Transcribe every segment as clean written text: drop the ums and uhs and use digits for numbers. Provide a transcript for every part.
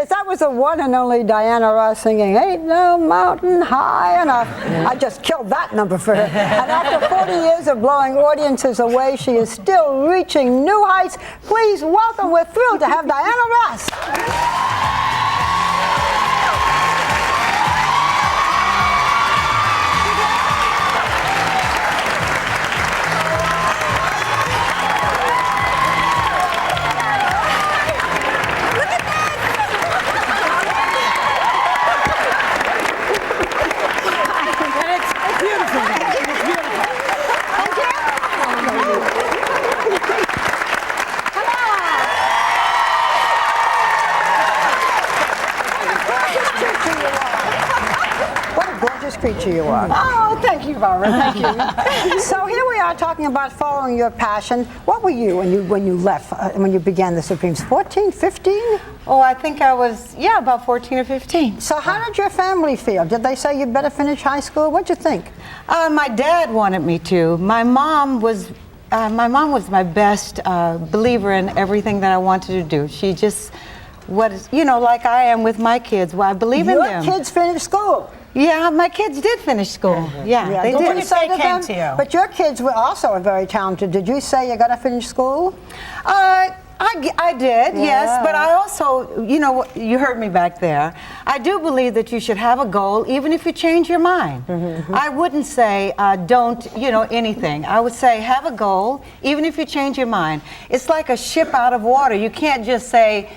Yes, that was the one and only Diana Ross singing Ain't No Mountain High Enough. I just killed that number for her. And after 40 years of blowing audiences away, she is still reaching new heights. Please welcome, we're thrilled to have Diana Ross. Creature you are. Oh, thank you, Barbara. Thank you. So here we are talking about following your passion. What were you when you left, when you began the Supremes? 14, 15? Oh, I think I was, about 14 or 15. So how did your family feel? Did they say you better finish high school? What'd you think? My dad wanted me to. My mom was my best believer in everything that I wanted to do. She just was, like I am with my kids. Well, I believe in them. Your kids finished school. Yeah, my kids did finish school. Yeah, they did. Did you say to them? But your kids were also very talented. Did you say you got to finish school? I did, yes, but I also, you heard me back there. I do believe that you should have a goal, even if you change your mind. I wouldn't say don't, anything. I would say have a goal, even if you change your mind. It's like a ship out of water. You can't just say,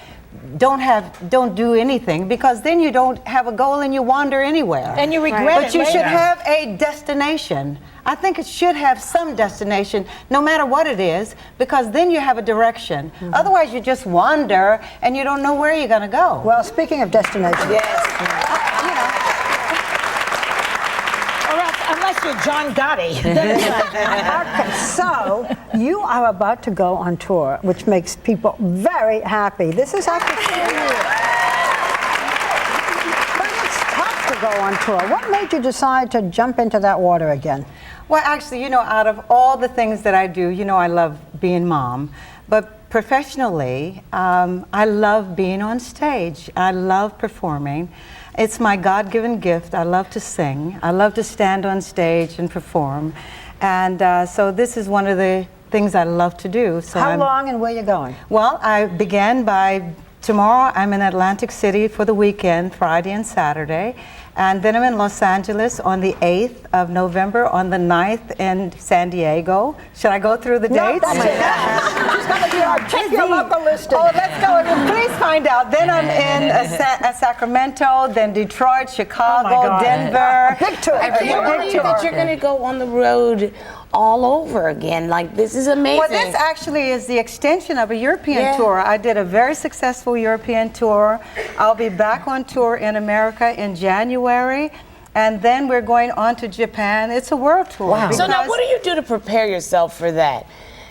don't do anything, because then you don't have a goal and you wander anywhere. And you regret it. But you should have a destination. I think it should have some destination, no matter what it is, because then you have a direction. Otherwise, you just wander and you don't know where you're going to go. Well, speaking of destination. Unless you're John Gotti. Okay, so you are about to go on tour, which makes people very happy. This is after 2 years. But it's tough to go on tour. What made you decide to jump into that water again? Well, actually, out of all the things that I do, I love being mom. But professionally, I love being on stage. I love performing. It's my God-given gift. I love to sing. I love to stand on stage and perform. And so this is one of the things I love to do. So How long and where are you going? Well, I began by tomorrow. I'm in Atlantic City for the weekend, Friday and Saturday. And then I'm in Los Angeles on the 8th of November, on the 9th in San Diego. Should I go through the dates? That's it. She's going to be our check your local listing. Oh, let's go. Please find out. Then I'm in Sacramento, then Detroit, Chicago, Denver. Big tour. I can't believe that you're going to go on the road all over again. Like, this is amazing. Well, this actually is the extension of a European tour. I did a very successful European tour. I'll be back on tour in America in January, and then we're going on to Japan. It's a world tour. Wow. So now, what do you do to prepare yourself for that?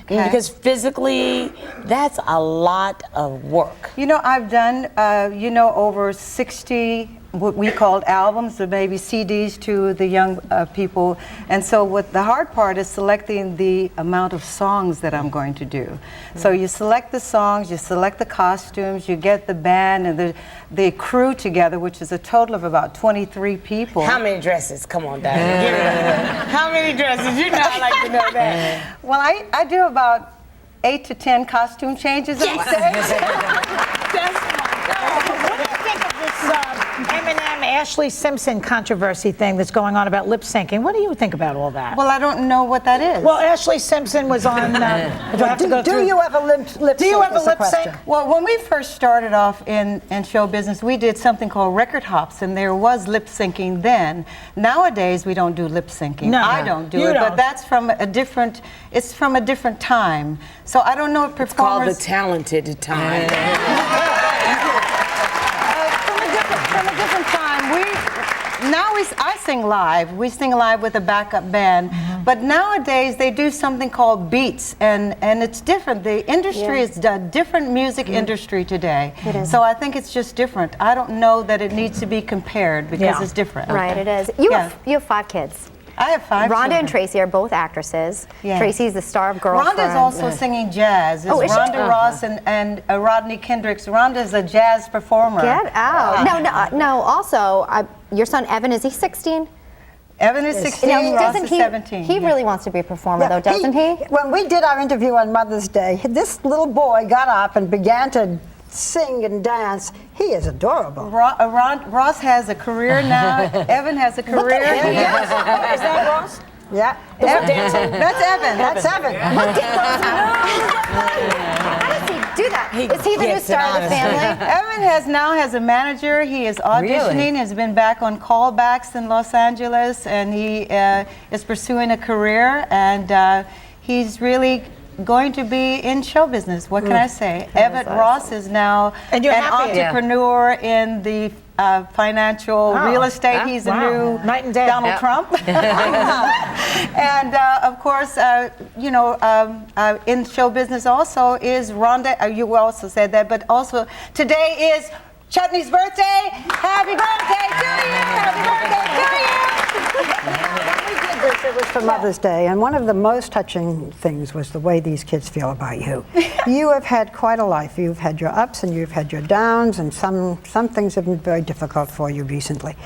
Okay. Because physically, that's a lot of work. I've done, over 60 what we called albums, or maybe CDs to the young people. And so what the hard part is selecting the amount of songs that I'm going to do. So you select the songs, you select the costumes, you get the band and the crew together, which is a total of about 23 people. How many dresses? Come on, Diana. Give it up. How many dresses? I like to know that. Well, I do about 8 to 10 costume changes on stage. What do you think of this Eminem, Ashley Simpson controversy thing that's going on about lip syncing? What do you think about all that? Well, I don't know what that is. Well, Ashley Simpson was on. Do I have to go do through? you have a lip sync? Do you have a lip sync? Well, when we first started off in show business, we did something called record hops, and there was lip syncing then. Nowadays, we don't do lip syncing. No, I don't do you it, don't. but that's from a different. It's from a different time. So I don't know if It's called performers. the talented time. From a different time. I sing live. We sing live with a backup band. But nowadays they do something called beats, and it's different. The industry is a different music industry today. It is. So I think it's just different. I don't know that it needs to be compared because it's different. Right, it is. You have 5 kids. I have 5 Rhonda children. and Tracy are both actresses. Yes. Tracy's the star of Girlfriend. Rhonda's also singing jazz. It's Oh, is she? Rhonda Ross and Rodney Kendricks. Rhonda's a jazz performer. Get out. No. Also, your son Evan, is he 16? Evan is 16, Ross is 17. He really wants to be a performer, Yeah, though, doesn't he? When we did our interview on Mother's Day, this little boy got up and began to sing and dance. He is adorable. Ross has a career now. Evan has a career. Is that Ross? Yeah. That's Evan. That's Evan. How does he do that? Is he the new gets it star of the honestly. family? Evan now has a manager. He is auditioning. Really? Has been back on callbacks in Los Angeles, and he is pursuing a career. And he's really going to be in show business. What can I say? Evan Ross is now And an you're happy? entrepreneur in the financial real estate. He's the new Night and day. Donald Trump. And of course, in show business also is Rhonda. You also said that, but also today is Chutney's birthday. Happy birthday to you! Happy birthday to you! When we did this, it was for Mother's Day, and one of the most touching things was the way these kids feel about you. You have had quite a life. You've had your ups and you've had your downs, and some things have been very difficult for you recently.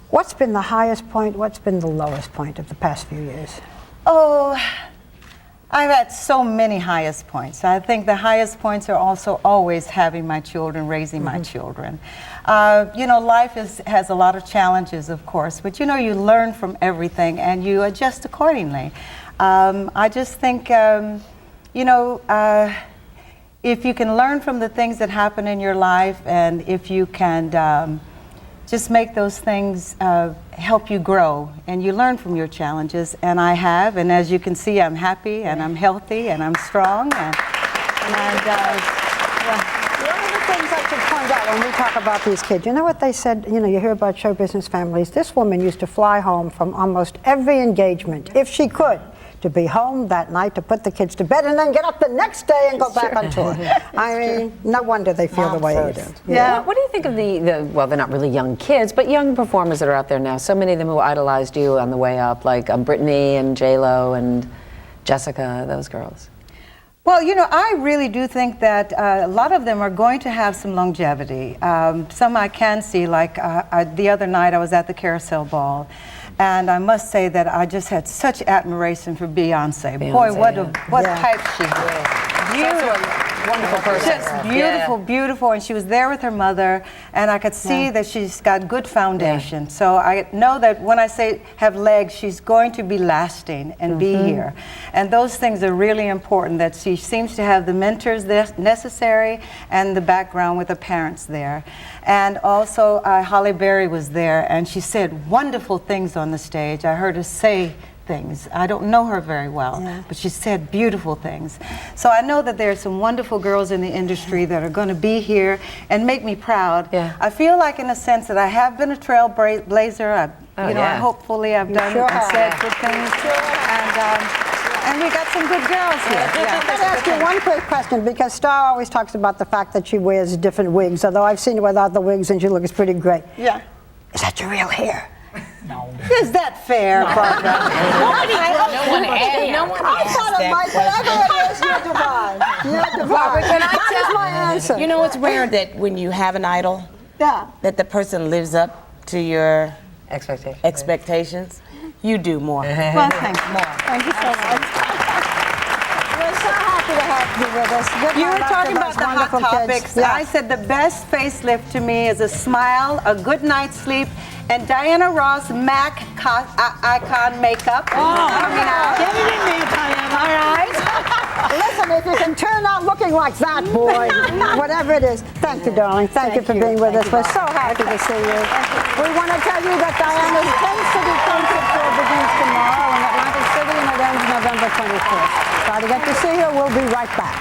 What's been the highest point? What's been the lowest point of the past few years? Oh, I've had so many highest points. I think the highest points are also always having my children, raising my children. Life has a lot of challenges, of course, but you learn from everything and you adjust accordingly. I just think, if you can learn from the things that happen in your life, and if you can just make those things help you grow, and you learn from your challenges, and I have, and as you can see, I'm happy and I'm healthy and I'm strong, One of the things I should point out when we talk about these kids, you know what they said, you hear about show business families. This woman used to fly home from almost every engagement, if she could, to be home that night to put the kids to bed and then get up the next day and go back on tour. I mean, no wonder they feel the way they do. Yeah. What do you think of well, they're not really young kids, but young performers that are out there now? So many of them who idolized you on the way up, like Brittany and J-Lo and Jessica, those girls. Well, I really do think that a lot of them are going to have some longevity. Some I can see, like the other night I was at the Carousel Ball, and I must say that I just had such admiration for Beyonce. Boy, what type she is. Beautiful. Wonderful person. Just beautiful, beautiful, and she was there with her mother, and I could see that she's got good foundation. So I know that when I say have legs, she's going to be lasting and be here. And those things are really important, that she seems to have the mentors necessary and the background with the parents there. And also Holly Berry was there, and she said wonderful things on the stage. I heard her say things. I don't know her very well, but she said beautiful things. So I know that there are some wonderful girls in the industry that are going to be here and make me proud. Yeah. I feel like, in a sense, that I have been a trailblazer. Hopefully I've done and said good things. And we got some good girls here. Let me ask you one quick question, because Star always talks about the fact that she wears different wigs, although I've seen her without the wigs and she looks pretty great. Yeah. Is that your real hair? Is that fair, Barbara? No one I thought it might, whatever it is, you're divine. You're divine. Barbara, can I That is my answer. You know, it's rare that when you have an idol, that the person lives up to your expectations. You do more. Well, thank you. Thank you so much. We're so happy to have you with us. Good You were luck talking to about those the hot wonderful kids. topics. Yeah. I said the best facelift to me is a smile, a good night's sleep, and Diana Ross MAC icon makeup. Coming out. Get it in there, Diana. All right. Listen, if you can turn out looking like that, boy, whatever it is, thank you, darling. Thank you for being with us. We're so happy to see you. We want to tell you that Diana's 10 City Concert Tour begins tomorrow in Atlantic City, and it ends November 21st. Try to get to see her. We'll be right back.